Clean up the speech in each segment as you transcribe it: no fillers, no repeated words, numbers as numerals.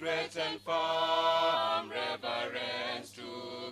great and firm reverence to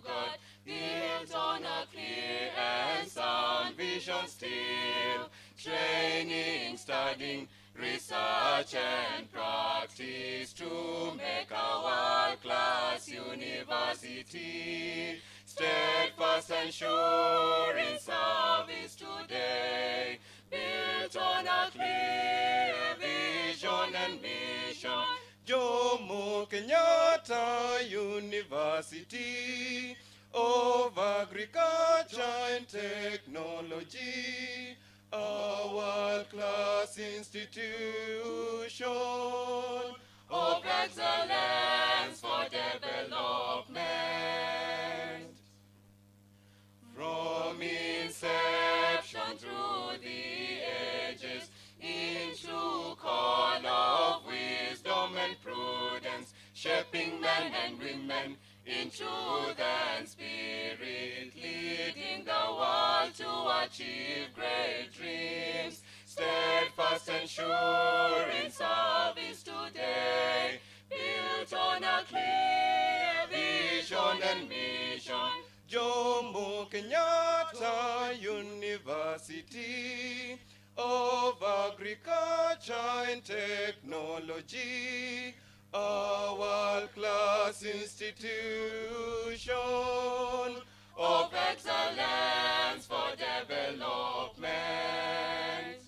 God, built on a clear and sound vision still, training, studying, research and practice to make a world-class university, steadfast and sure in service today, built on a clear vision and mission. Jomo Kenyatta University of Agriculture and Technology, a world-class institution of excellence for development. From inception through the ages, in true call of wisdom and prudence, shaping men and women in truth and spirit, leading the world to achieve great dreams, steadfast and sure in service today, built on a clear vision and mission. Jomo Kenyatta University of Agriculture and Technology, a world-class institution of excellence for development,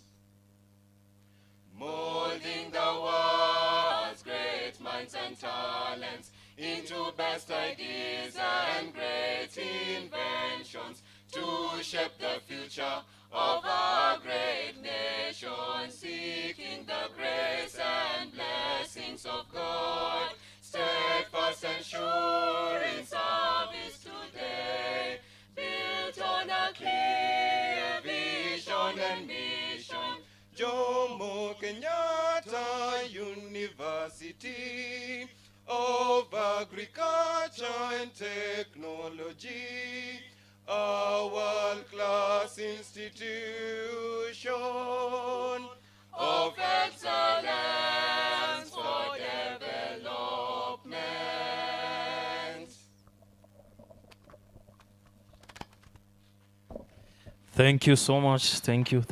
molding the world's great minds and talents into best ideas and great inventions to shape the future of our great nation, seeking the grace and blessings of God, steadfast and sure in service today, built on a clear vision and mission. Jomo Kenyatta University of Agriculture and Technology, a world-class institution of excellence for development. Thank you so much. Thank you.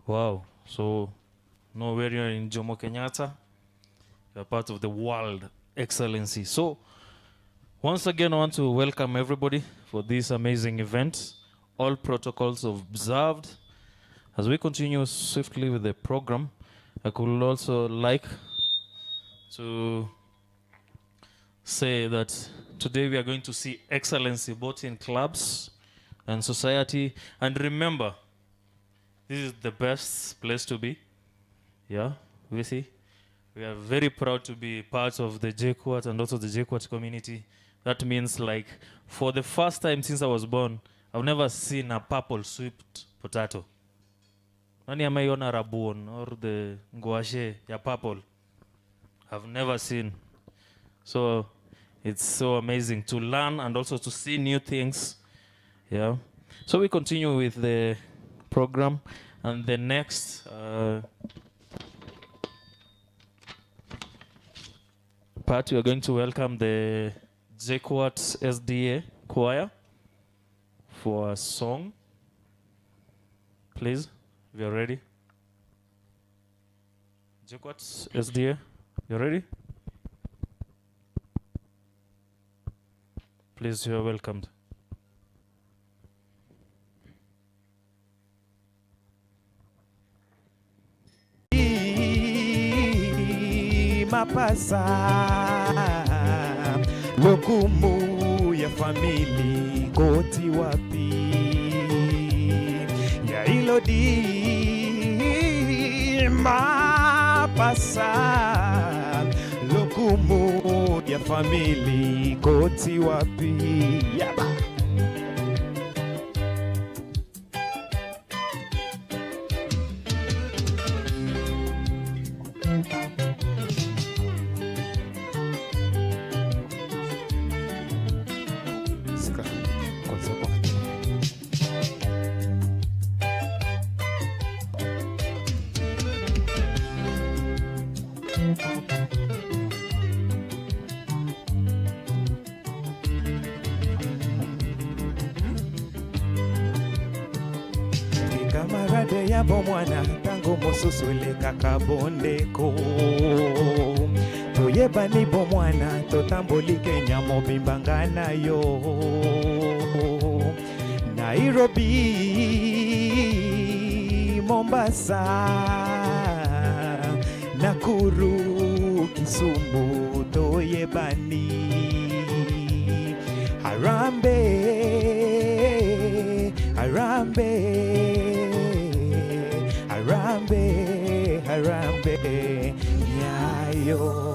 Wow. So, now where you're in Jomo Kenyatta, you're part of the world excellency. So, once again, I want to welcome everybody for this amazing event. All protocols observed. As we continue swiftly with the program, I could also like to say that today we are going to see excellency both in clubs and society. And remember, this is the best place to be. Yeah, we see. We are very proud to be part of the Jkusa and also the Jkusa community. That means, like, for the first time since I was born, I've never seen a purple sweet potato. Nani ameiona rabuon or the ngwashe ya purple? I've never seen. So it's so amazing to learn and also to see new things. Yeah. So we continue with the program, and the next part we are going to welcome the Jkusa SDA choir for a song. Please, we are ready. Jkusa SDA, you ready? Please, you are welcomed. Mapasa lokumu ya famili koti wapi ya ilodi mapasa lokumu ya famili koti wapi yaba. kamarade yabo mwana tango mosusule kakabondeko toyebani bo mwana totambolike nyamo bimbangana yo Nairobi, Mombasa, Nakuru, Kisumu, toyebani Harambe, Harambe, Harambe, Harambe, Nyayo.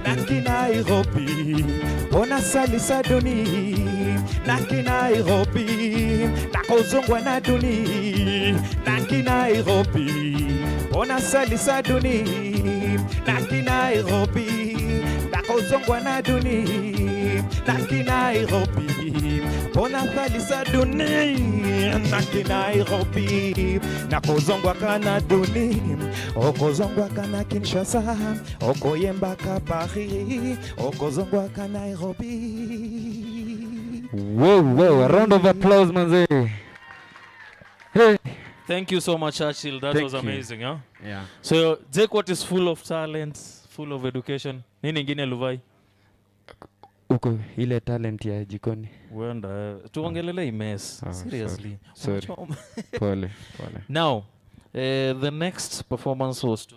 Naki Nairobi, bona salisa duni. Naki Nairobi, nakozongwa na duni. Naki Nairobi, bona salisa duni. Naki Nairobi, nakozongwa na duni. Naki Nairobi, bona salisa duni. Naki Nairobi, nakozongwa kana duni. Okozongwa kana Kinshasa, okoyemba ka Paris, okozongwa ka Nairobi. Whoa, a round of applause, manze. Hey. Thank you so much, Churchill. That Thank was you. amazing, huh? Yeah. So, JKUAT is full of talent, full of education. Nini ingine Luvai? Uko ile talent ya jikoni. Wenda tuongelele mess. Seriously. Sorry. Pole. Now, the next performance was to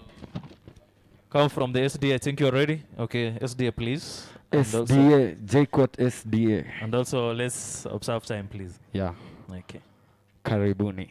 come from the SDA. I think you're ready. Okay, SDA, please. SDA, Jkusa SDA. And also, let's observe time, please. Yeah. Okay. Karibuni.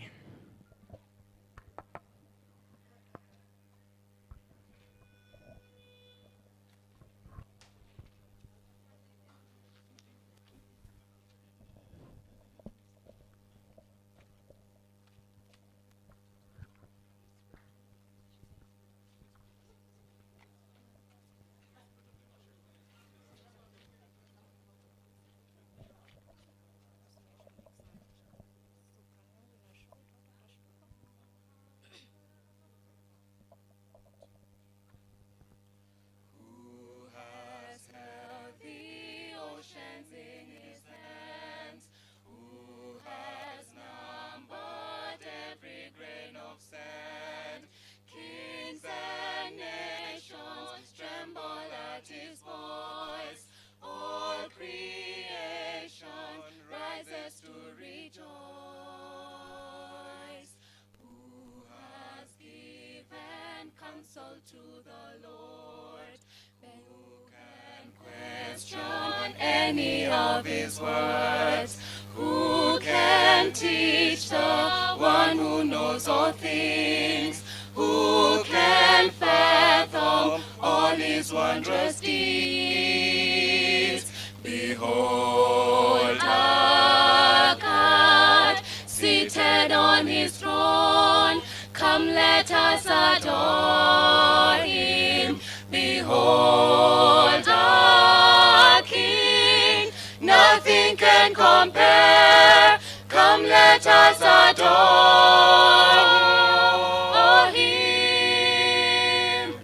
To the Lord, then who can question any of his words? Who can teach the one who knows all things? Who can fathom all his wondrous deeds? Behold, our God, seated on his throne, come let us adore him. Behold our King, nothing can compare. Come let us adore him.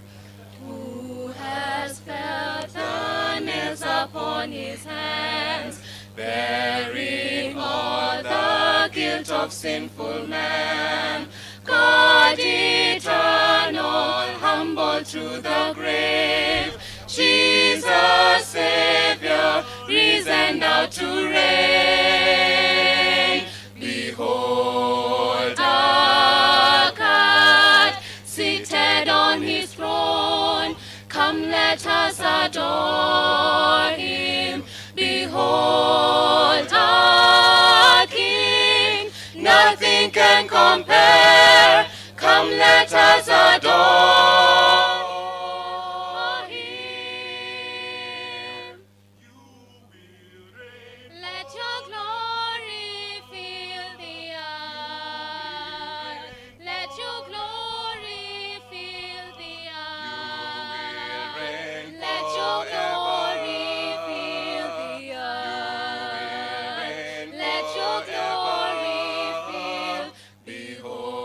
Who has felt the nails upon his hands, bearing all the guilt of sinful man? God eternal, humble to the grave, Jesus Savior, risen now to reign. Behold our God, seated on his throne, come let us adore him. Behold our King, nothing can compare. Come let us adore him. Let your glory fill the earth. Let your glory fill the earth. Let your glory fill the earth. Let your glory fill. Behold.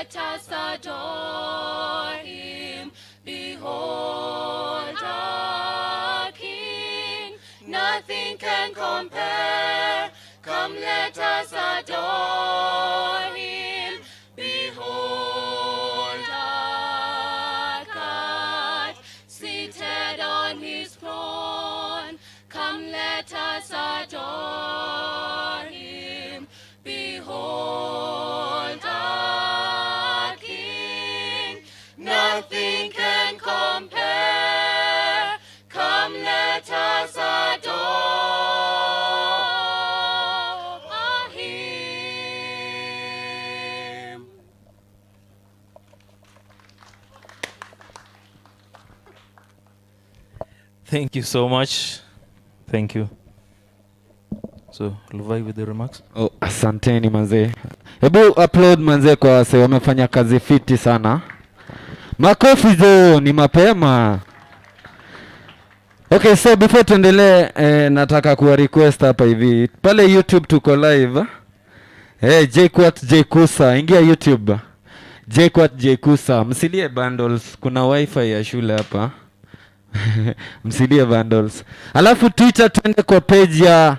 let us adore him. Behold our King, nothing can compare. Come, let us adore him. Behold our God, seated on his throne. Come, let us adore him. Behold our King, nothing can compare. Come, let us adore him. Thank you so much. Thank you. So, Luvai with the remarks. Oh, asanteni manze. Hebu upload manze kwa wase wamefanya kazi fiti sana. Makofi jo, ni mapema. Okay, so before tuendelee nataka kuwa request hapa hivi. Pale YouTube tuko live. Jkusa, ingia YouTube. Jkusa, msilie bundles, kuna wifi ya shule hapa. Msilie bundles. Alafu Twitter tuende kwa page ya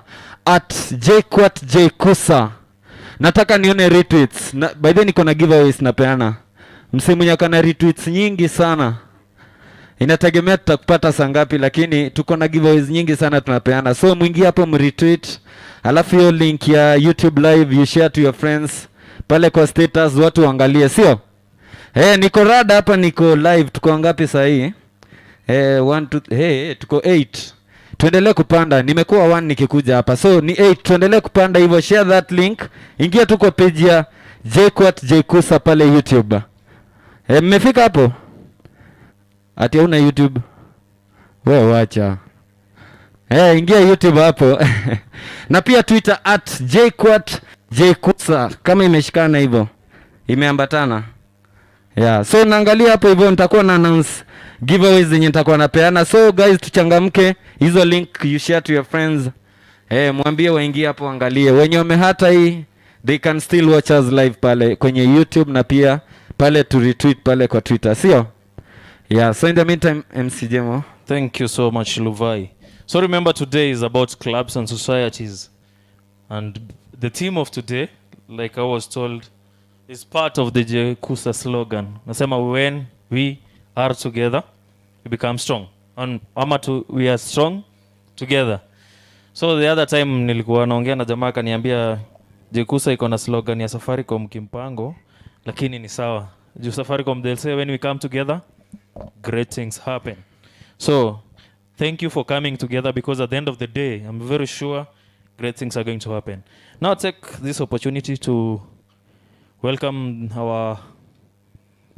@Jkusa. Nataka nione retweets. By the way niko na giveaways napeana. Msimu nyaka na retweets nyingi sana. Inategemea tutakupata saa ngapi, lakini tuko na giveaways nyingi sana tunapeana. So mwingie hapo mretweet. Alafu hiyo link ya YouTube live you share to your friends. Pale kwa status watu waangalie, sio? Niko rada hapa, niko live. Tuko ngapi saa hii? 1 2 tuko 8. Tuendelee kupanda. Nimekuwa 1 nikikuja hapa. So ni 8. Tuendelee kupanda hivyo. Share that link. Ingia tu kwa page ya Jkusa pale YouTube. Mmefika hapo? Ati una YouTube? Wewe wacha. Ingia YouTube hapo. Na pia Twitter @Jkusa kama imeshikana hivyo. Imeambatana. Yeah, so naangalia hapo hivyo nitakuwa na announce giveaways zenye nitakuwa napeana. So guys, tuchangamke. Hizo link you share to your friends. Mwambie waingie hapo angalie. Wenye wamehata hii they can still watch us live pale kwenye YouTube na pia pale to retweet pale kwa Twitter, sio? Yeah, so in the meantime MC Jemo. Thank you so much, Luvai. So remember, today is about clubs and societies. And the theme of today, like I was told, is part of the Jkusa slogan. Nasema, when we are together, we become strong. And we are strong together. So the other time nilikuwa naongea na jamaa akaniambia Jkusa iko na slogan ya Safaricom kimpango, lakini ni sawa. Juu Safaricom, they'll say when we come together, great things happen. So thank you for coming together, because at the end of the day, I'm very sure great things are going to happen. Now I'll take this opportunity to welcome our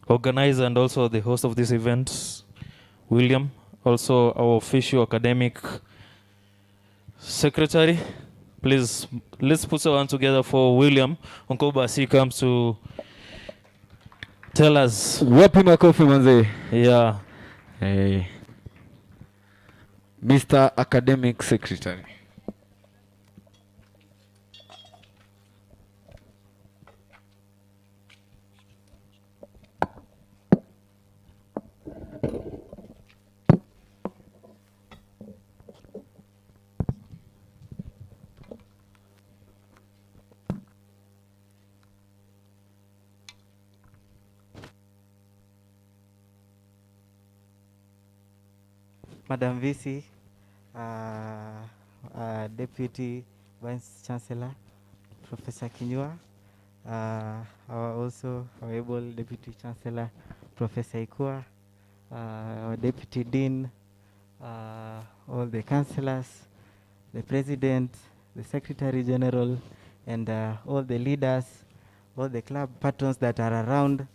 organizer and also the host of this event, William, also our official academic secretary. Please, let's put our hand together for William Onkoba as he comes to tell us. Wapi makofi manze. Yeah. Mr. Academic Secretary. Madam VC, Deputy Vice Chancellor, Professor Kinyua, our also Honorable Deputy Chancellor, Professor Ikua, our Deputy Dean, all the councillors, the President, the Secretary General, and all the leaders, all the club patrons that are around,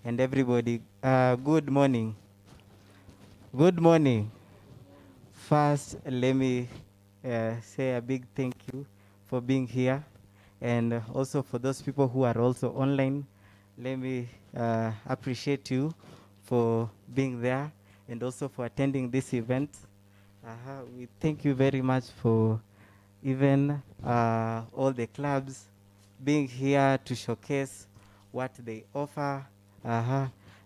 and everybody. Good morning. Good morning. First, let me say a big thank you for being here, and also for those people who are also online. Let me appreciate you for being there and also for attending this event. We thank you very much for even all the clubs being here to showcase what they offer,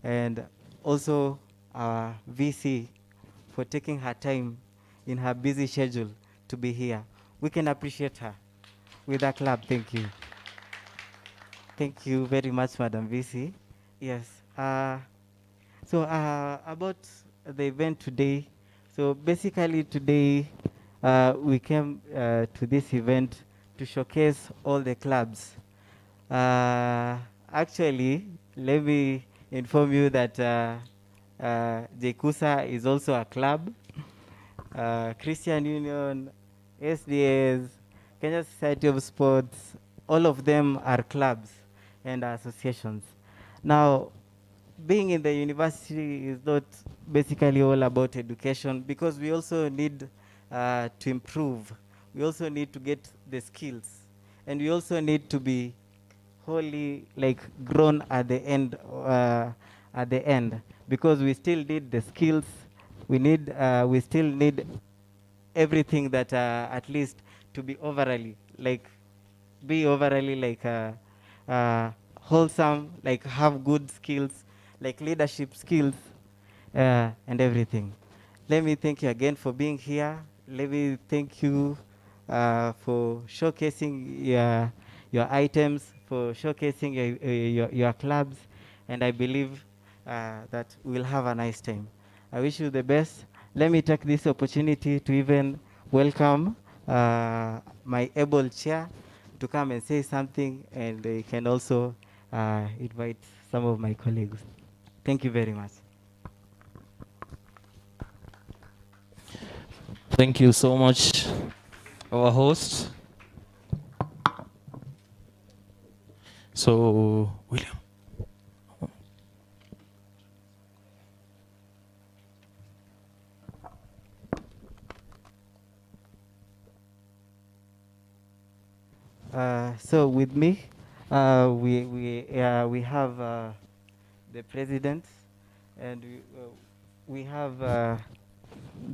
and also our VC for taking her time in her busy schedule to be here. We can appreciate her with a clap. Thank you. Thank you very much, Madam VC. Yes. About the event today. So basically today we came to this event to showcase all the clubs. Actually, let me inform you that Jkusa is also a club. Christian Union, SDS, Kenya Society of Sports, all of them are clubs and associations. Now, being in the university is not basically all about education, because we also need to improve. We also need to get the skills, and we also need to be wholly like grown at the end, because we still need the skills. We still need everything that at least to be overally wholesome, like have good skills, like leadership skills, and everything. Let me thank you again for being here. Let me thank you for showcasing your items, for showcasing your clubs, and I believe that we'll have a nice time. I wish you the best. Let me take this opportunity to even welcome my able chair to come and say something, and they can also invite some of my colleagues. Thank you very much. Thank you so much, our host. So, William. So with me, we have the president, and we have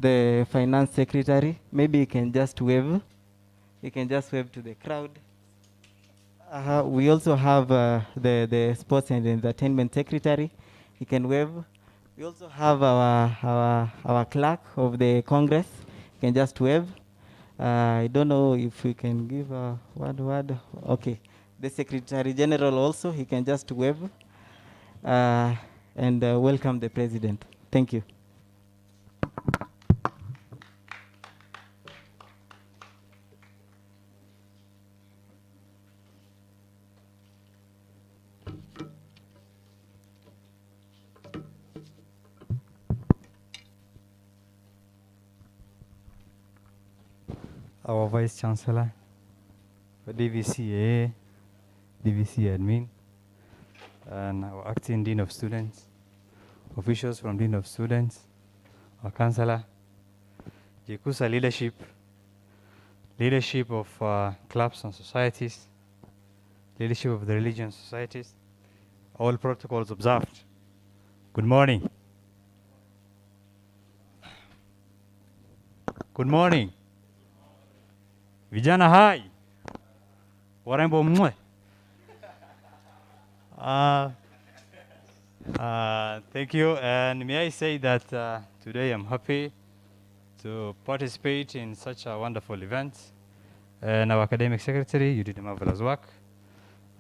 the finance secretary. Maybe you can just wave. You can just wave to the crowd. We also have the sports and entertainment secretary. You can wave. We also have our clerk of the Congress. You can just wave. I don't know if we can give a word. Okay. The Secretary General also, he can just wave and welcome the President. Thank you. Our Vice Chancellor, DVCA, DVC Admin, and our Acting Dean of Students, officials from Dean of Students, our Councillor, Jkusa leadership of clubs and societies, leadership of the religion societies, all protocols observed. Good morning. Good morning. Vijana hai. Warembo mwe. Thank you. And may I say that today I'm happy to participate in such a wonderful event. And our academic secretary, you did a marvelous work.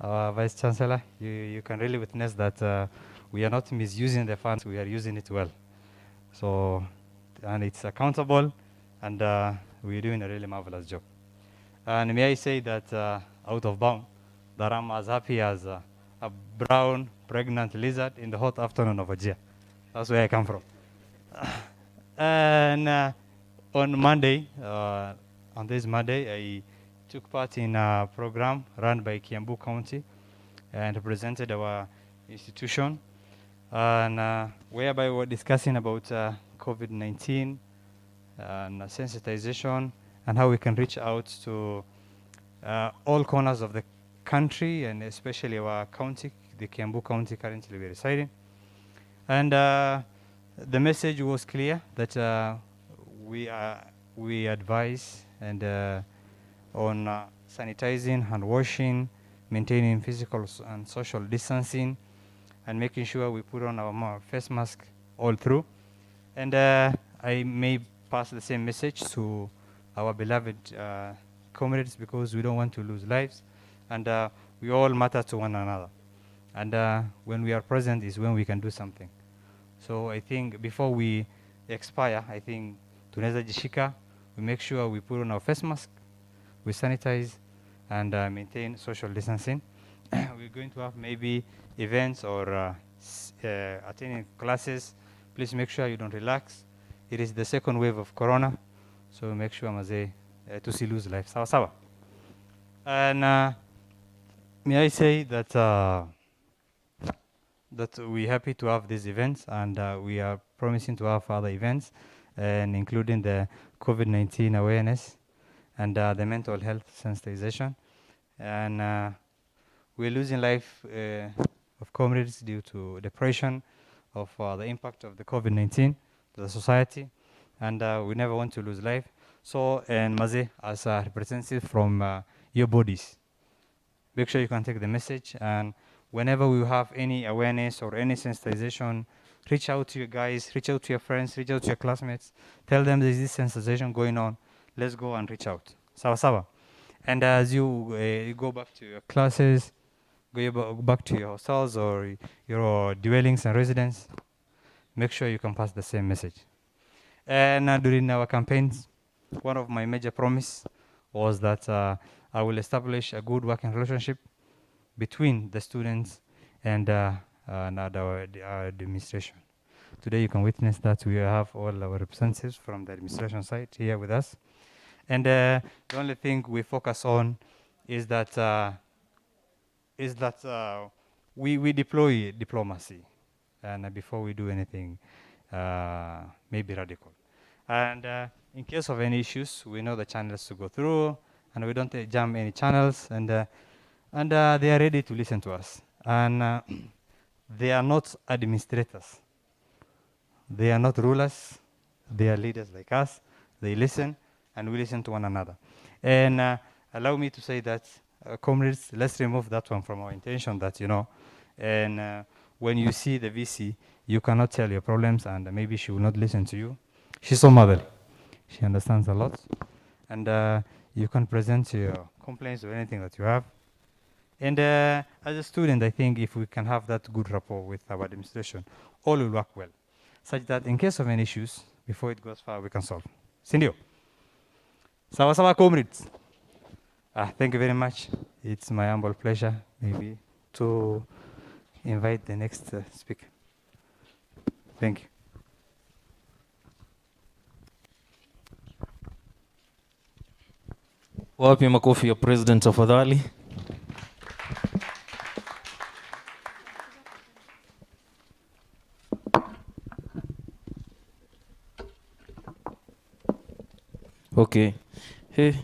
Our vice chancellor, you can really witness that we are not misusing the funds, we are using it well. So, and it's accountable, and we're doing a really marvelous job. And may I say that out of bound, that I'm as happy as a brown pregnant lizard in the hot afternoon of Ajia. That's where I come from. And on this Monday, I took part in a program run by Kiambu County and represented our institution, and whereby we were discussing about COVID-19 and sensitization and how we can reach out to all corners of the country, and especially our county, the Kiambu County currently we reside in. And the message was clear that we advise and on sanitizing, hand washing, maintaining physical and social distancing, and making sure we put on our face mask all through. And I may pass the same message to our beloved comrades, because we don't want to lose lives, and we all matter to one another. And when we are present is when we can do something. So I think before we expire, I think tunaweza jishika, we make sure we put on our face mask, we sanitize, and maintain social distancing. We're going to have maybe events or attending classes. Please make sure you don't relax. It is the second wave of corona, so make sure maze to see lose life. Sawa sawa. And may I say that that we're happy to have these events, and we are promising to have other events, and including the COVID-19 awareness and the mental health sensitization. And we're losing life of comrades due to depression, of the impact of the COVID-19 to the society, and we never want to lose life. So, and Maze, as a representative from your bodies, make sure you can take the message, and whenever we have any awareness or any sensitization, reach out to your guys, reach out to your friends, reach out to your classmates, tell them there's this sensitization going on, let's go and reach out. Sawa sawa. And as you go back to your classes, go back to your hostels or your dwellings and residence, make sure you can pass the same message. And during our campaigns, one of my major promise was that I will establish a good working relationship between the students and our administration. Today you can witness that we have all our representatives from the administration side here with us. And the only thing we focus on is that we deploy diplomacy, and before we do anything maybe radical. And in case of any issues, we know the channels to go through, and we don't jam any channels, and they are ready to listen to us. And they are not administrators. They are not rulers. They are leaders like us. They listen, and we listen to one another. And allow me to say that, comrades, let's remove that one from our intention that, and when you see the VC, you cannot tell your problems, and maybe she will not listen to you. She's so motherly. She understands a lot. And you can present your complaints or anything that you have. And as a student, I think if we can have that good rapport with our administration, all will work well, such that in case of any issues, before it goes far, we can solve. Sindio? Sawa sawa, comrades. Thank you very much. It's my humble pleasure, maybe, to invite the next speaker. Thank you. Wapi makofi ya president tafadhali. Okay. Hey,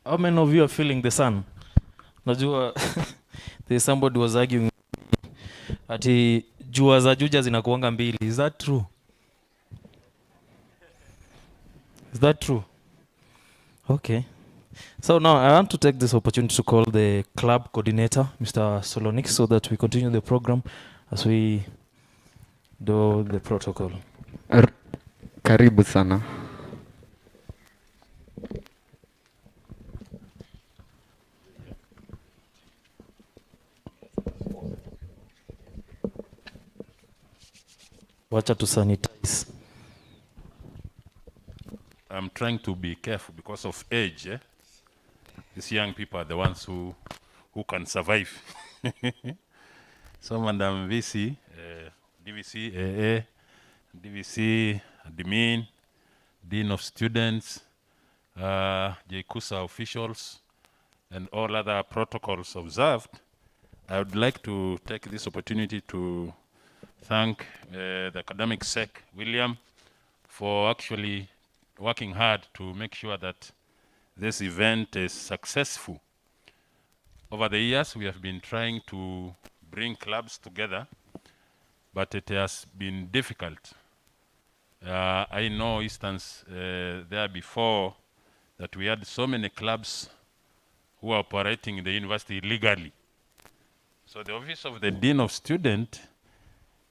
how many of you are feeling the sun? Najua there's somebody was arguing ati jua za Juja zinakuanga mbili. Is that true? Is that true? Okay. So now I want to take this opportunity to call the club coordinator, Mr. Solonik, so that we continue the program as we do the protocol. Karibu sana. Wacha to sanitize. I'm trying to be careful because of age. These young people are the ones who can survive. So, Madam VC, DVC, AA, DVC, admin, Dean of Students, Jkusa officials, and all other protocols observed, I would like to take this opportunity to thank the academic sec, William, for actually working hard to make sure that this event is successful. Over the years, we have been trying to bring clubs together, but it has been difficult. I know instance there before that we had so many clubs who are operating in the university illegally. So the Office of the Dean of Student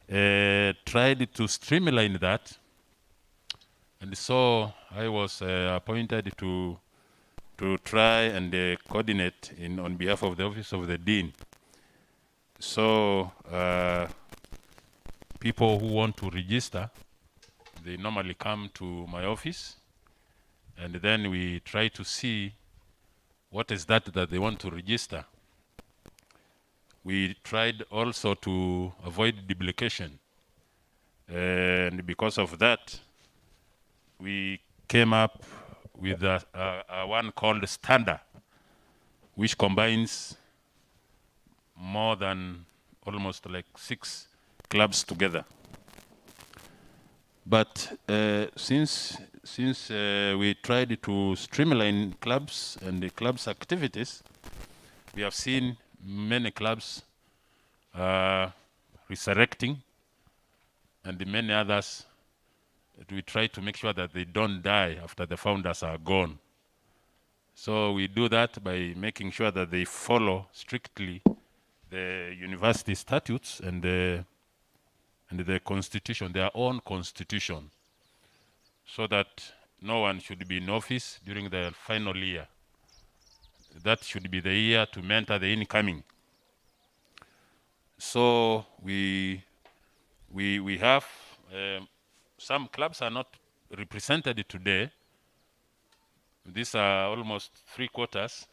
tried to streamline that. And so I was appointed to try and coordinate on behalf of the Office of the Dean. So people who want to register, they normally come to my office, and then we try to see what is that they want to register. We tried also to avoid duplication. And because of that, we came up with a one called Standard, which combines more than almost like 6 clubs together. But since we tried to streamline clubs and the clubs' activities, we have seen many clubs resurrecting, and many others we try to make sure that they don't die after the founders are gone. So we do that by making sure that they follow strictly the university statutes and the constitution, their own constitution, so that no one should be in office during the final year. That should be the year to mentor the incoming. So we have some clubs are not represented today. These are almost 3/4,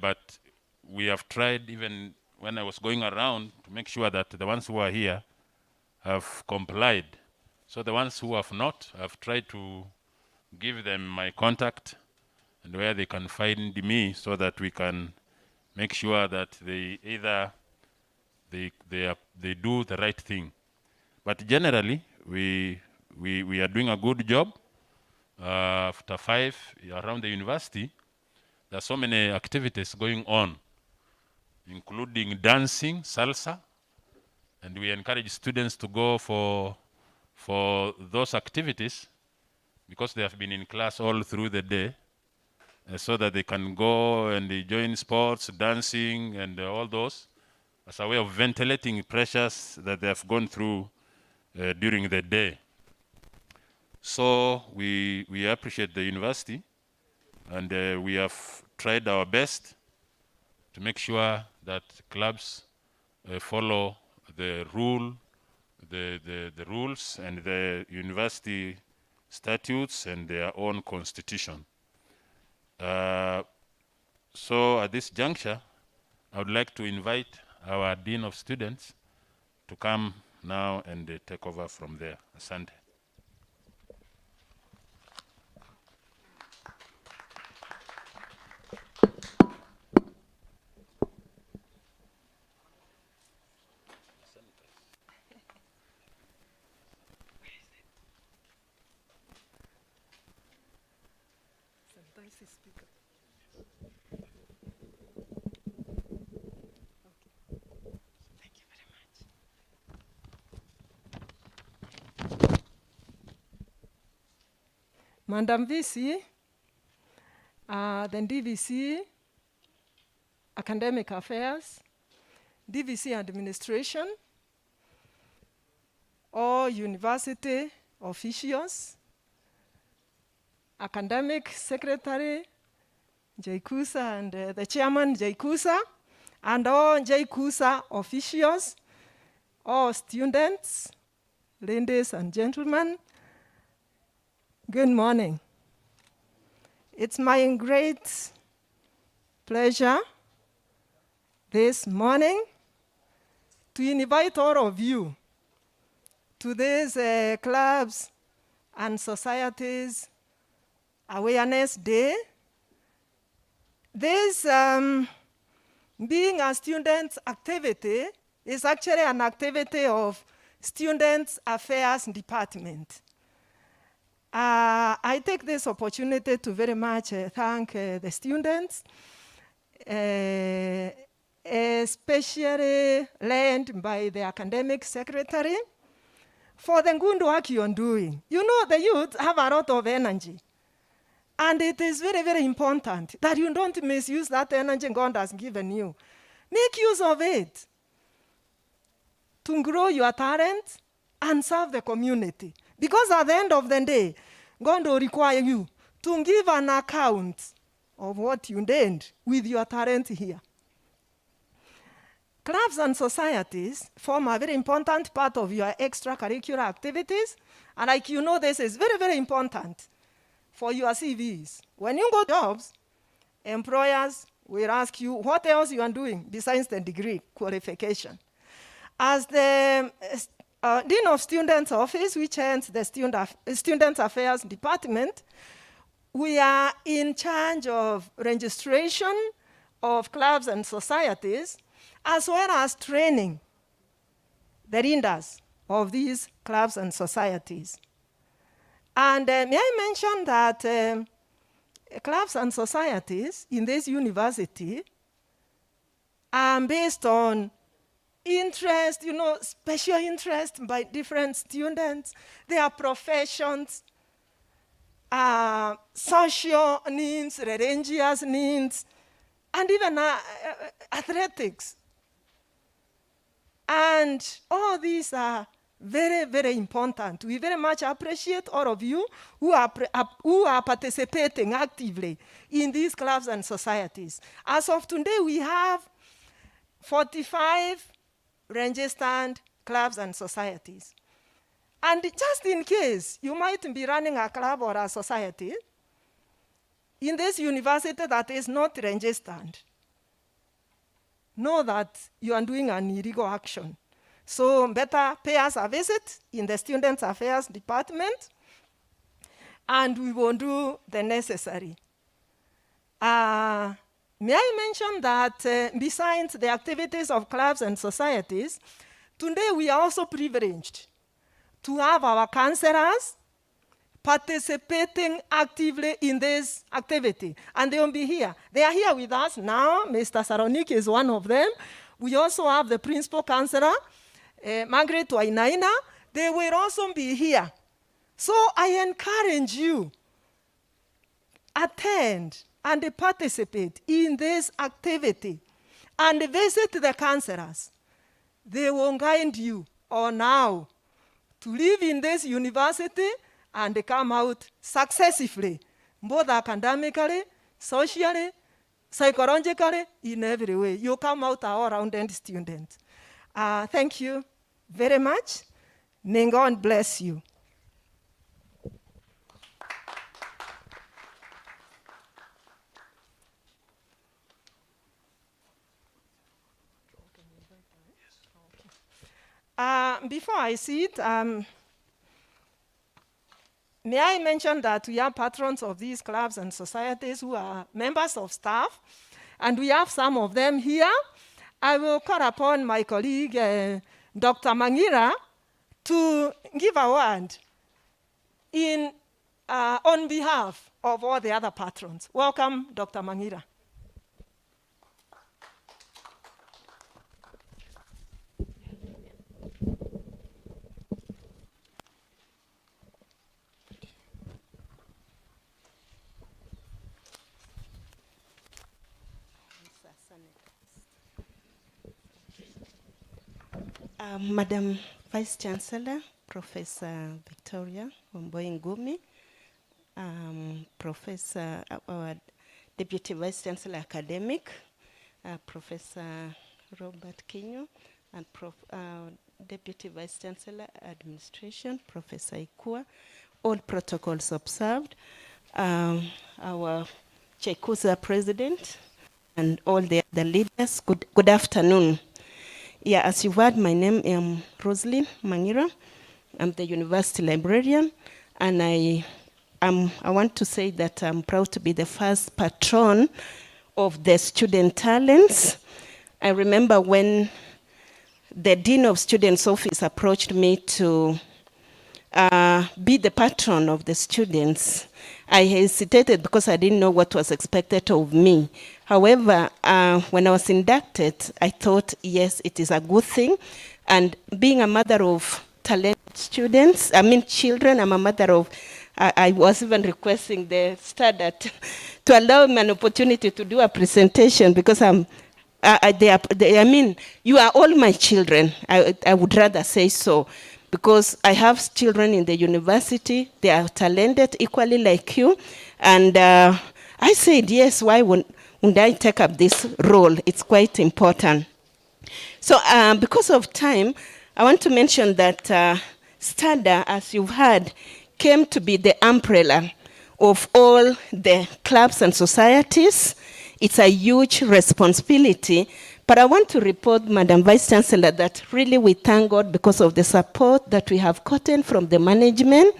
but we have tried, even when I was going around, to make sure that the ones who are here have complied. So the ones who have not, I've tried to give them my contact and where they can find me, so that we can make sure that they either they do the right thing. But generally, we are doing a good job. After 5 around the university, there are so many activities going on, including dancing, salsa, and we encourage students to go for those activities because they have been in class all through the day, so that they can go and they join sports, dancing, and all those as a way of ventilating pressures that they have gone through during the day. So we appreciate the university, and we have tried our best to make sure that clubs follow the rules and the university statutes and their own constitution. So at this juncture, I would like to invite our Dean of Students to come now and take over from there. Asante. Madam VC, then DVC, Academic Affairs, DVC Administration, all university officials, Academic Secretary, Jkusa, and the Chairman Jkusa, and all Jkusa officials, all students, ladies and gentlemen, good morning. It's my great pleasure this morning to invite all of you to this clubs and societies awareness day. This being a student activity is actually an activity of Student Affairs Department. I take this opportunity to very much thank the students, especially led by the academic secretary, for the good work you're doing. You know, the youth have a lot of energy. And it is very, very important that you don't misuse that energy God has given you. Make use of it to grow your talent and serve the community. Because at the end of the day, God will require you to give an account of what you did with your talent here. Clubs and societies form a very important part of your extracurricular activities. And like you know, this is very, very important for your CVs. When you go to jobs, employers will ask you what else you are doing besides the degree qualification. As the Dean of Students Office, which ends the Student Affairs Department, we are in charge of registration of clubs and societies, as well as training the leaders of these clubs and societies. And may I mention that clubs and societies in this university are based on interest, special interest by different students, their professions, social needs, religious needs, and even athletics. And all these are very, very important. We very much appreciate all of you who are participating actively in these clubs and societies. As of today, we have 45 registered clubs and societies. And just in case you might be running a club or a society in this university that is not registered, know that you are doing an illegal action. So better pay us a visit in the Student Affairs Department, and we will do the necessary. May I mention that besides the activities of clubs and societies, today we are also privileged to have our counselors participating actively in this activity. And they will be here. They are here with us now. Mr. Saronik is one of them. We also have the principal counselor, Margaret Wainaina. They will also be here. So I encourage you, attend and participate in this activity and visit the counselors. They will guide you on how to live in this university and come out successfully, both academically, socially, psychologically, in every way. You come out an all-rounded student. Thank you very much. May God bless you. Before I sit, may I mention that we are patrons of these clubs and societies who are members of staff, and we have some of them here. I will call upon my colleague, Dr. Mangira, to give a word on behalf of all the other patrons. Welcome, Dr. Mangira. Madam Vice Chancellor, Professor Victoria Wamboi Ngumi, Professor, our Deputy Vice Chancellor Academic, Professor Robert Kinyo, and Deputy Vice Chancellor Administration, Professor Ikua, all protocols observed, our Jkusa President, and all the other leaders, good afternoon. Yeah, as you've heard, my name is Roslyn Mangira. I'm the university librarian, and I want to say that I'm proud to be the first patron of the student talents. I remember when the Dean of Students Office approached me to be the patron of the students. I hesitated because I didn't know what was expected of me. However, when I was inducted, I thought, yes, it is a good thing. And being a mother of talented children, I'm a mother of I was even requesting the standard to allow me an opportunity to do a presentation because I mean, you are all my children. I would rather say so because I have children in the university. They are talented equally like you. And I said, yes, why wouldn't I take up this role? It's quite important. So because of time, I want to mention that STADA, as you've heard, came to be the umbrella of all the clubs and societies. It's a huge responsibility. But I want to report, Madam Vice Chancellor, that really we thank God because of the support that we have gotten from the management.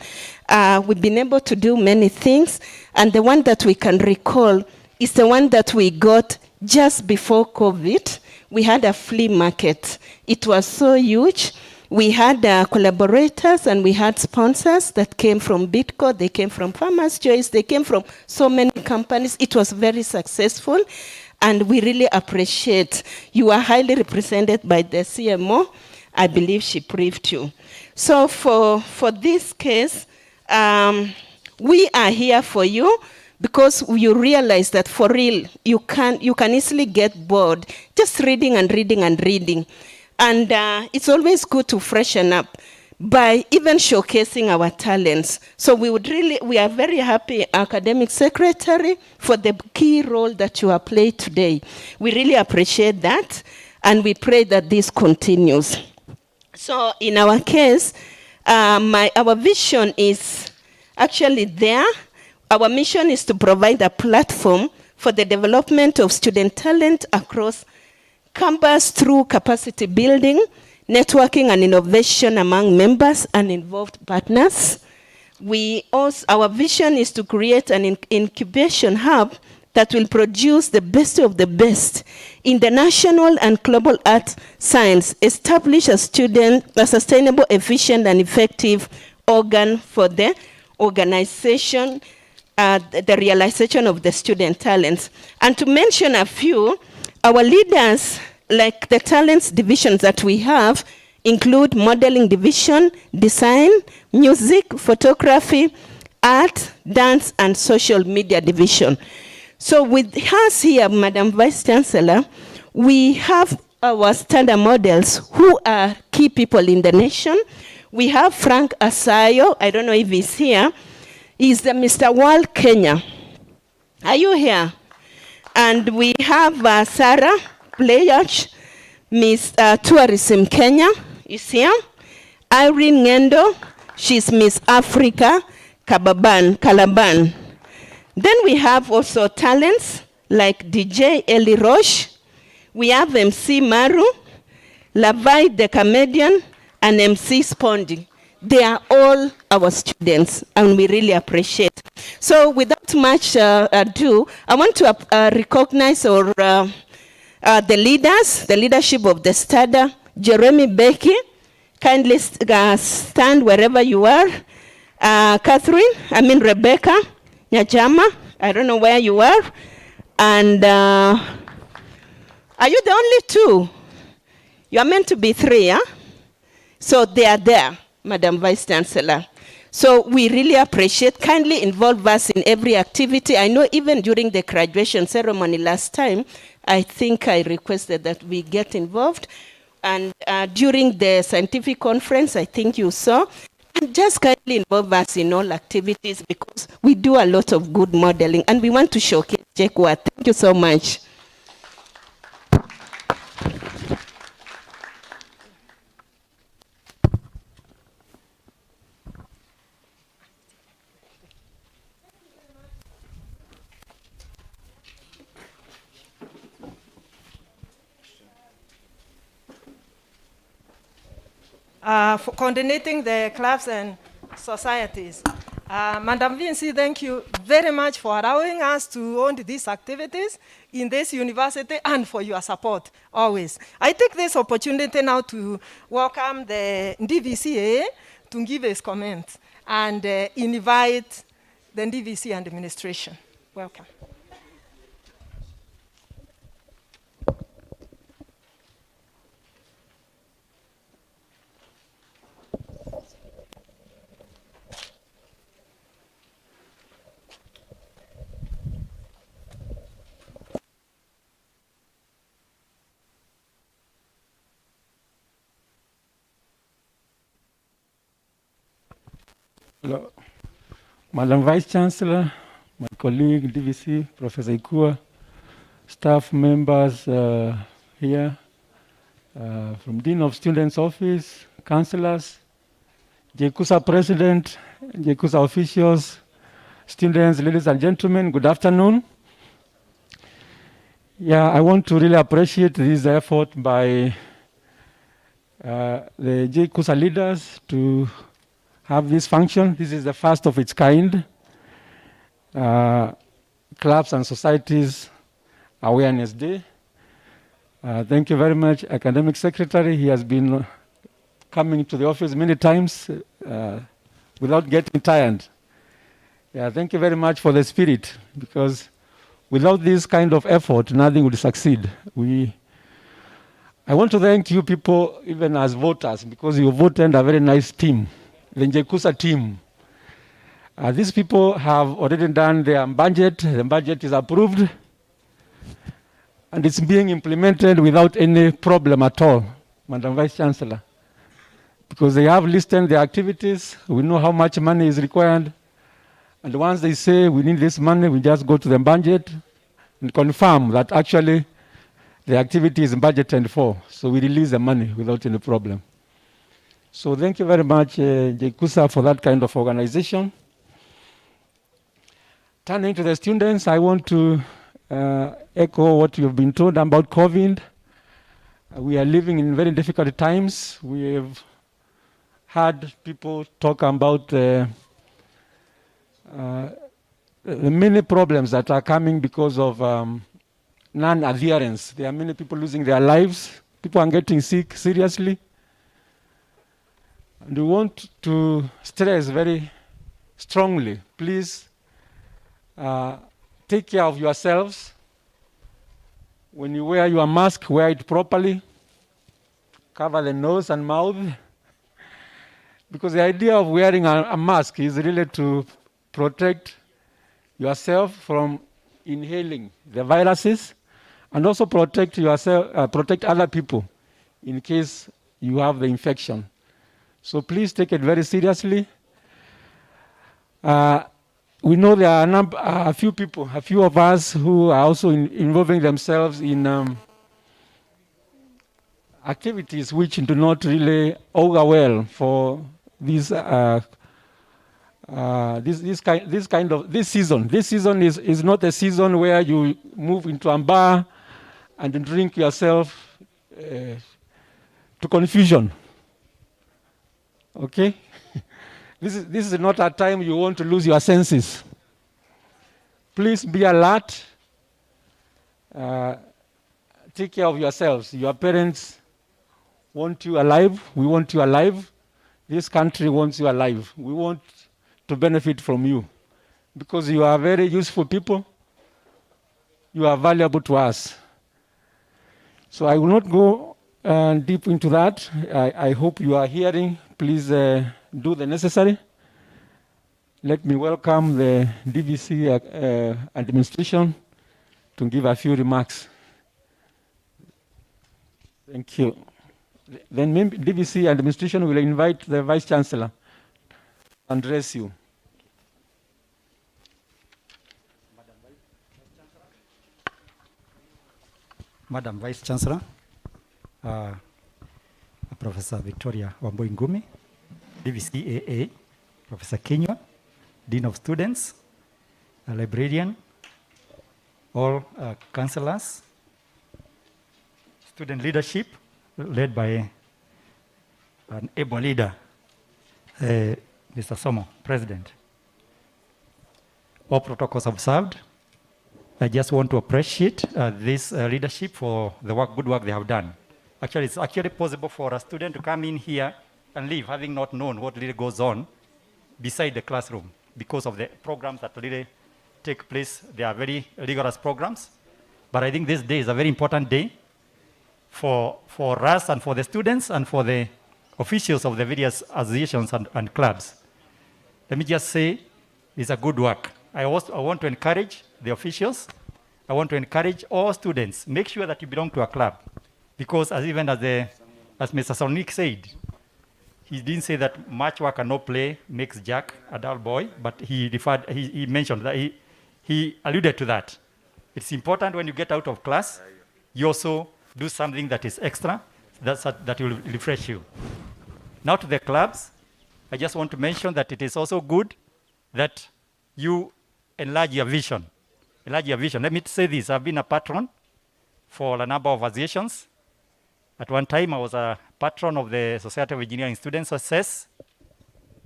We've been able to do many things. And the one that we can recall is the one that we got just before COVID. We had a flea market. It was so huge. We had collaborators and we had sponsors that came from Bitco, they came from Farmers Choice, they came from so many companies. It was very successful and we really appreciate. You are highly represented by the CMO. I believe she briefed you. So for this case, we are here for you because you realize that for real, you can easily get bored just reading and reading and reading. And it's always good to freshen up by even showcasing our talents. So we are very happy, Academic Secretary, for the key role that you have played today. We really appreciate that, and we pray that this continues. So in our case, our vision is actually there. Our mission is to provide a platform for the development of student talent across campus through capacity building, networking and innovation among members and involved partners. Our vision is to create an incubation hub that will produce the best of the best in the national and global art science, establish a sustainable, efficient and effective organ for the organization, the realization of the student talents. And to mention a few, our leaders, like the talents divisions that we have, include modeling division, design, music, photography, art, dance, and social media division. So with us here, Madam Vice Chancellor, we have our standard models who are key people in the nation. We have Frank Asayo, I don't know if he's here. He's the Mr. World Kenya. Are you here? And we have Sarah Playach, Miss Tourism Kenya, is here. Irene Ngendo, she's Miss Africa, Calaban. Then we have also talents like DJ Eli Roche. We have MC Maru, Lavai the Comedian, and MC Spondi. They are all our students, and we really appreciate. So without much ado, I want to recognize the leaders, the leadership of the STADA. Jeremy Becky, kindly stand wherever you are. Rebecca Nyajama, I don't know where you are. And are you the only two? You are meant to be three, huh? So they are there, Madam Vice Chancellor. So we really appreciate, kindly involve us in every activity. I know even during the graduation ceremony last time, I think I requested that we get involved. And during the scientific conference, I think you saw, and just kindly involve us in all activities because we do a lot of good modeling and we want to showcase Jkusa. Thank you so much. For coordinating the clubs and societies. Madam Vinci, thank you very much for allowing us to own these activities in this university and for your support always. I take this opportunity now to welcome the DVCA to give his comments and invite the DVC and administration. Welcome. Hello. Madam Vice Chancellor, my colleague DVC, Professor Ikua, staff members here, from Dean of Students Office, councillors, Jkusa President, Jkusa officials, students, ladies and gentlemen, good afternoon. Yeah, I want to really appreciate this effort by the Jkusa leaders to have this function. This is the first of its kind. Clubs and Societies Awareness Day. Thank you very much, Academic Secretary. He has been coming to the office many times without getting tired. Yeah, thank you very much for the spirit, because without this kind of effort, nothing would succeed. I want to thank you people, even as voters, because you voted a very nice team, the Jkusa team. These people have already done their budget. The budget is approved, and it's being implemented without any problem at all, Madam Vice Chancellor, because they have listed their activities. We know how much money is required, and once they say we need this money, we just go to the budget and confirm that actually the activity is budgeted for. So we release the money without any problem. So thank you very much, Jkusa, for that kind of organization. Turning to the students, I want to echo what you've been told about COVID. We are living in very difficult times. We have had people talk about the many problems that are coming because of non-adherence. There are many people losing their lives. People are getting sick seriously. And we want to stress very strongly, please take care of yourselves. When you wear your mask, wear it properly. Cover the nose and mouth. Because the idea of wearing a mask is really to protect yourself from inhaling the viruses, and also protect yourself, protect other people in case you have the infection. So please take it very seriously. We know there are a few people, a few of us who are also involving themselves in activities which do not really augur well for this season. This season is not a season where you move into a bar and drink yourself to confusion. Okay? This is not a time you want to lose your senses. Please be alert. Take care of yourselves. Your parents want you alive. We want you alive. This country wants you alive. We want to benefit from you because you are very useful people. You are valuable to us. So I will not go deep into that. I hope you are hearing. Please do the necessary. Let me welcome the DVC administration to give a few remarks. Thank you. Then maybe DVC administration will invite the Vice Chancellor to address you. Madam Vice Chancellor, Professor Victoria Wambui Ngumi, DVCAA, Professor Kinyua, Dean of Students, a librarian, all councillors, student leadership led by an able leader, Mr. Somo, President. All protocols observed. I just want to appreciate this leadership for the good work they have done. Actually, it's actually possible for a student to come in here and leave having not known what really goes on beside the classroom because of the programs that really take place. They are very rigorous programs. But I think this day is a very important day for us and for the students and for the officials of the various associations and clubs. Let me just say, it's a good work. I want to encourage the officials. I want to encourage all students. Make sure that you belong to a club. Because as Mr. Sonic said, he didn't say that much work and no play makes Jack a dull boy, but he mentioned that he alluded to that. It's important when you get out of class, you also do something that is extra, that will refresh you. Now to the clubs, I just want to mention that it is also good that you enlarge your vision. Enlarge your vision. Let me say this, I've been a patron for a number of associations. At one time, I was a patron of the Society of Engineering Students Success.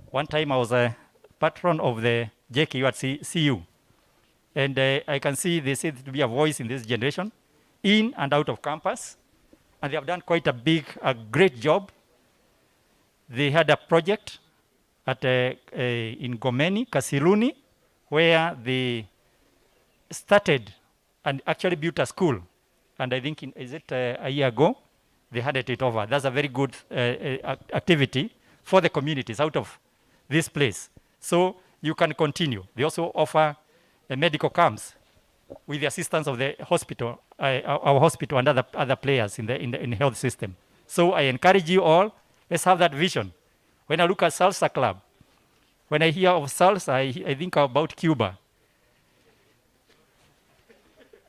One time, I was a patron of the JKU at CU. And I can see there seems to be a voice in this generation, in and out of campus. And they have done quite a great job. They had a project at in Gomeni, Kasiluni, where they started and actually built a school. And I think, a year ago, they handed it over. That's a very good activity for the communities out of this place. So you can continue. They also offer medical camps with the assistance of the hospital, our hospital and other players in the health system. So I encourage you all, let's have that vision. When I look at Salsa Club, when I hear of Salsa, I think about Cuba.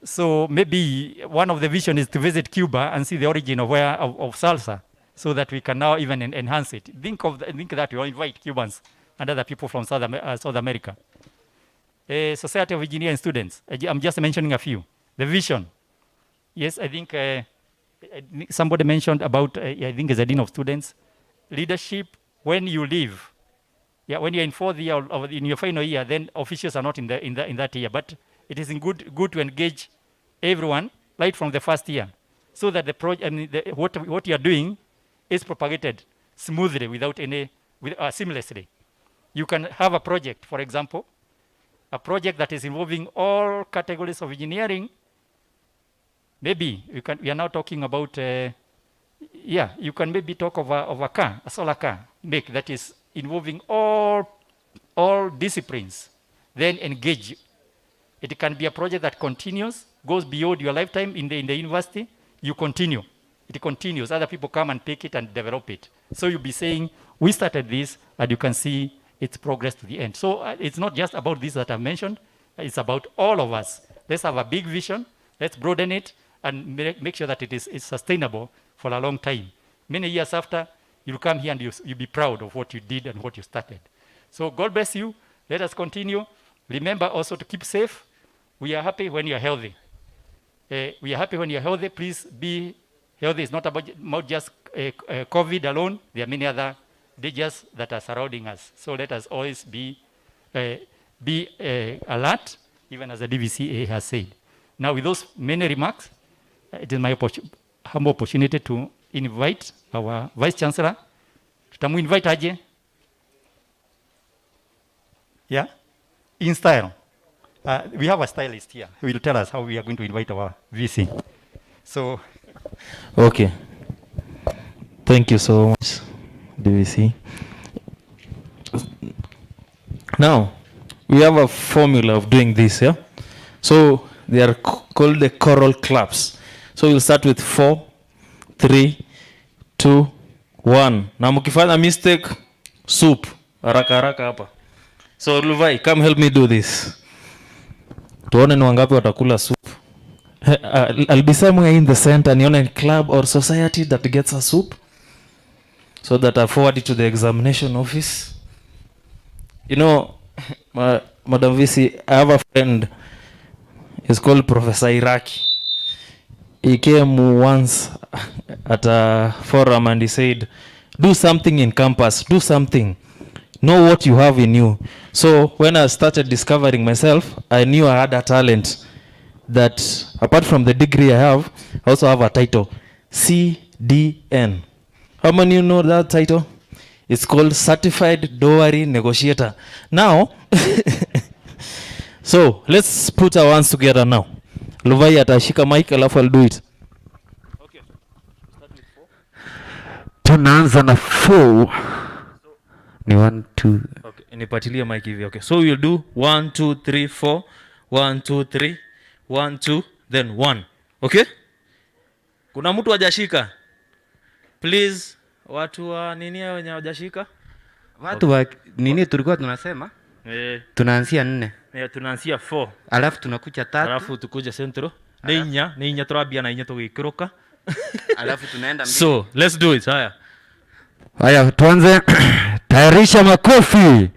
So maybe one of the vision is to visit Cuba and see the origin of salsa, so that we can now even enhance it. Think that we invite Cubans and other people from South America. Society of Engineering Students. I'm just mentioning a few. The vision. Yes, I think somebody mentioned about, I think it's a dean of students. Leadership, when you leave. Yeah, when you're in fourth year or in your final year, then officials are not in that year. But it is good to engage everyone right from the first year, so that what you are doing is propagated smoothly seamlessly. You can have a project, for example, a project that is involving all categories of engineering. Maybe we are now talking about, you can maybe talk of a car, a solar car, that is involving all disciplines. Then engage. It can be a project that continues, goes beyond your lifetime in the university. You continue. It continues. Other people come and take it and develop it. So you'll be saying, we started this, and you can see its progress to the end. So it's not just about this that I've mentioned. It's about all of us. Let's have a big vision. Let's broaden it and make sure that it is sustainable for a long time. Many years after, you'll come here and you'll be proud of what you did and what you started. So God bless you. Let us continue. Remember also to keep safe. We are happy when you're healthy. We are happy when you're healthy. Please be healthy. It's not about just COVID alone. There are many other dangers that are surrounding us. So let us always be alert, even as the DVCA has said. Now, with those many remarks, it is my humble opportunity to invite our Vice Chancellor. Tutamu invite aje? Yeah? In style. We have a stylist here who will tell us how we are going to invite our VC. So, okay. Thank you so much, DVC. Now, we have a formula of doing this, yeah? So, they are called the choral claps. So, we'll start with 4, 3, 2, 1. Na mkifanya mistake, soup. Haraka haraka hapa. So, Luvai, come help me do this. Tuone ni wangapi watakula soup. I'll be somewhere in the center, nione club or society that gets a soup, so that I forward it to the examination office. You know, Madam VC, I have a friend. He's called Professor Iraki. He came once at a forum and he said, do something in campus, do something. Know what you have in you. So when I started discovering myself, I knew I had a talent that, apart from the degree I have, I also have a title, CDN. How many you know that title? It's called Certified Dowry Negotiator. Now, so let's put our hands together now. Luvai atashika mic, alafu I'll do it. Okay. Start with 4. Tunaanza na 4. Ni 1, 2. Okay, nipatilie mic hivi. Okay. So we'll do 1, 2, 3, 4. 1, 2, 3. 1, 2, then 1. Okay? Kuna mtu hajashika? Please Watu wa nini hao wenye hawajashika? Watu wa nini tulikuwa tunasema? Tunaanzia 4. Tunaanzia 4. Alafu tunakuja 3. Alafu tukuja centro. Ni inya turabia na inya tugikuruka. Alafu tunaenda mbili. So, let's do it. Haya, tuanze. Tayarisha makofi.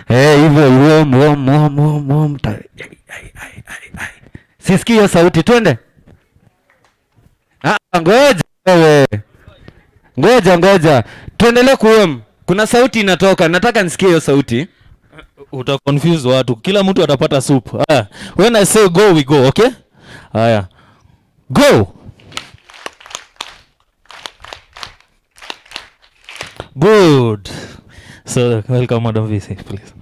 Hivyo mom. Sisikii hiyo sauti, twende. Ngoja wewe. Ngoja. Tuendelee kuom. Kuna sauti inatoka. Nataka nisikie hiyo sauti. Uta confuse watu. Kila mtu atapata soup. When I say go, we go, okay? Haya. Go. Good. So, welcome, Madam VC, please.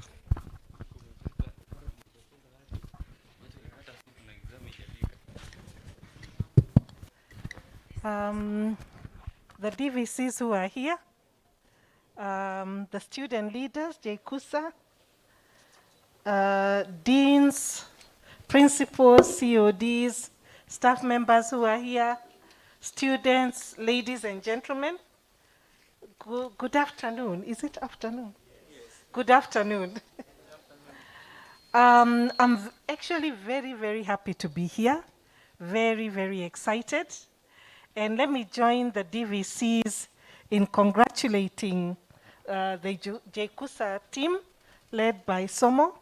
The DVCs who are here, the student leaders, Jkusa, deans, principals, CODs, staff members who are here, students, ladies and gentlemen, good afternoon. Is it afternoon? Yes. Good afternoon. I'm actually very, very happy to be here. Very, very excited. And let me join the DVCs in congratulating the Jkusa team led by Somo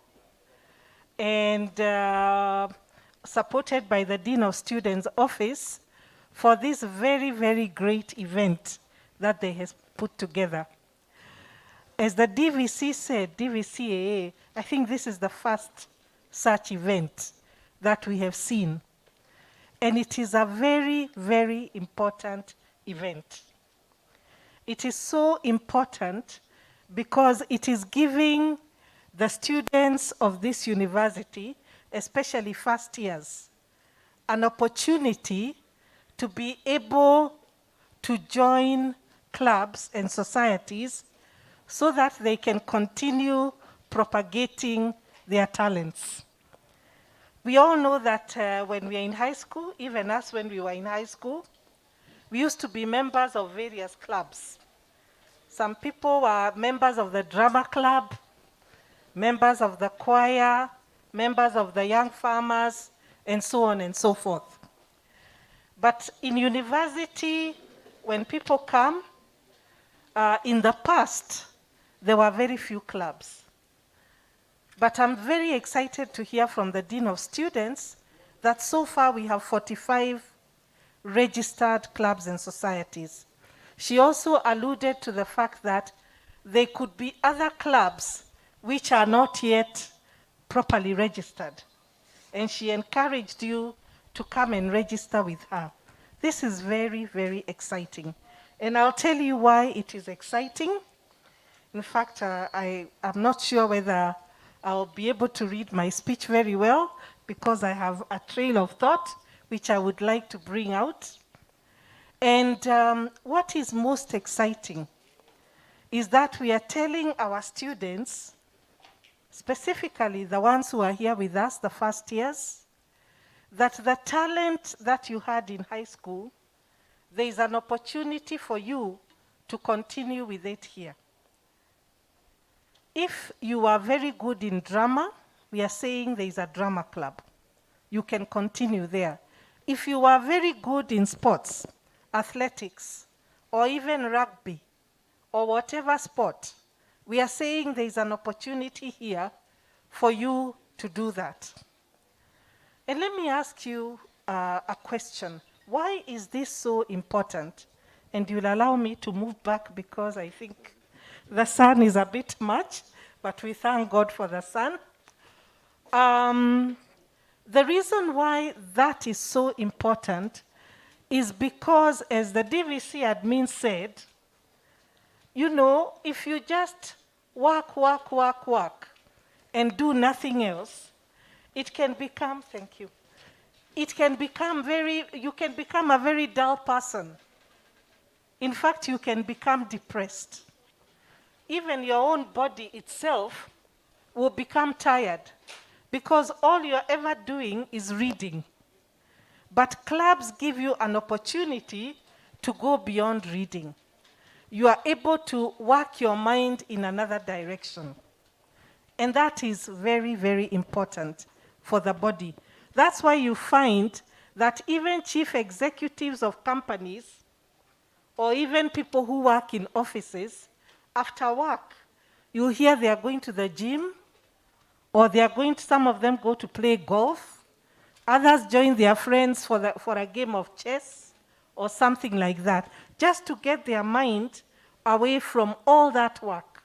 and supported by the Dean of Students Office for this very, very great event that they have put together. As the DVC said, DVCAA, I think this is the first such event that we have seen. And it is a very, very important event. It is so important because it is giving the students of this university, especially first years, an opportunity to be able to join clubs and societies so that they can continue propagating their talents. We all know that when we are in high school, even us when we were in high school, we used to be members of various clubs. Some people were members of the drama club, members of the choir, members of the young farmers, and so on and so forth. But in university, when people come, in the past, there were very few clubs. But I'm very excited to hear from the Dean of Students that so far we have 45 registered clubs and societies. She also alluded to the fact that there could be other clubs which are not yet properly registered. And she encouraged you to come and register with her. This is very, very exciting. And I'll tell you why it is exciting. In fact, I'm not sure whether I'll be able to read my speech very well because I have a trail of thought which I would like to bring out. And what is most exciting is that we are telling our students, specifically the ones who are here with us, the first years, that the talent that you had in high school, there is an opportunity for you to continue with it here. If you are very good in drama, we are saying there is a drama club. You can continue there. If you are very good in sports, athletics, or even rugby, or whatever sport, we are saying there is an opportunity here for you to do that. And let me ask you a question. Why is this so important? And you'll allow me to move back because I think the sun is a bit much, but we thank God for the sun. The reason why that is so important is because, as the DVC admin said, you know, if you just work, and do nothing else, it can become, thank you, it can become you can become a very dull person. In fact, you can become depressed. Even your own body itself will become tired because all you're ever doing is reading. But clubs give you an opportunity to go beyond reading. you are able to work your mind in another direction. And that is very, very important for the body. That's why you find that even chief executives of companies, or even people who work in offices, after work, you hear they are going to the gym, or they are going to, some of them go to play golf, others join their friends for a game of chess, or something like that, just to get their mind away from all that work.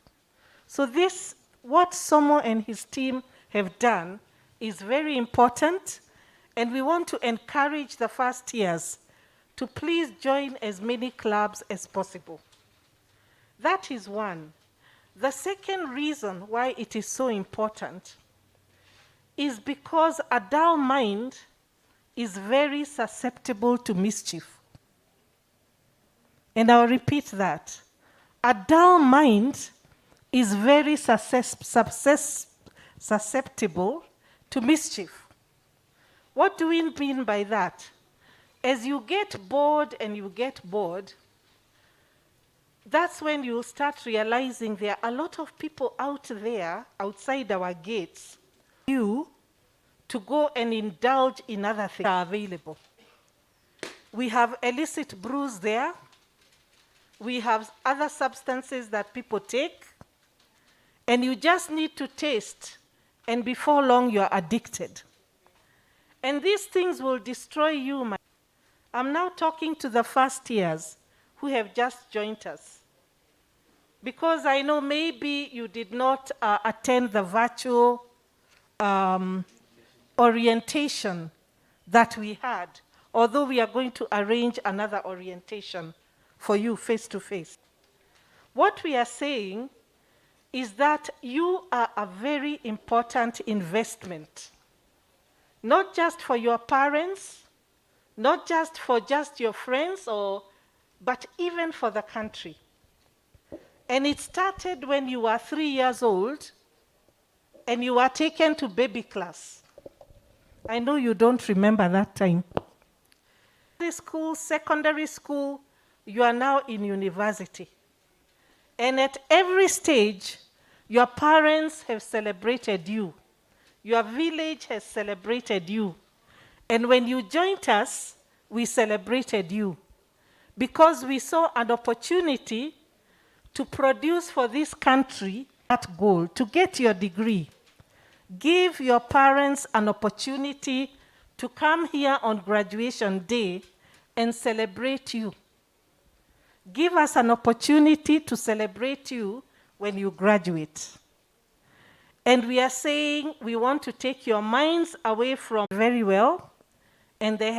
So this, what Somo and his team have done is very important, and we want to encourage the first years to please join as many clubs as possible. That is one. The second reason why it is so important is because a dull mind is very susceptible to mischief. And I'll repeat that. A dull mind is very susceptible to mischief. What do we mean by that? As you get bored and you get bored, that's when you start realizing there are a lot of people out there, outside our gates, you to go and indulge in other things are available. We have illicit brews there. We have other substances that people take. And you just need to taste, and before long you are addicted. And these things will destroy you. I'm now talking to the first years who have just joined us. Because I know maybe you did not attend the virtual orientation that we had, although we are going to arrange another orientation for you face to face. What we are saying is that you are a very important investment, not just for your parents, not just for just your friends, but even for the country. And it started when you were 3 years old and you were taken to baby class. I know you don't remember that time. School, secondary school, you are now in university. And at every stage, your parents have celebrated you. Your village has celebrated you. And when you joined us, we celebrated you. Because we saw an opportunity to produce for this country that goal, to get your degree. Give your parents an opportunity to come here on graduation day and celebrate you. Give us an opportunity to celebrate you when you graduate. And we are saying we want to take your minds away from very well, and they have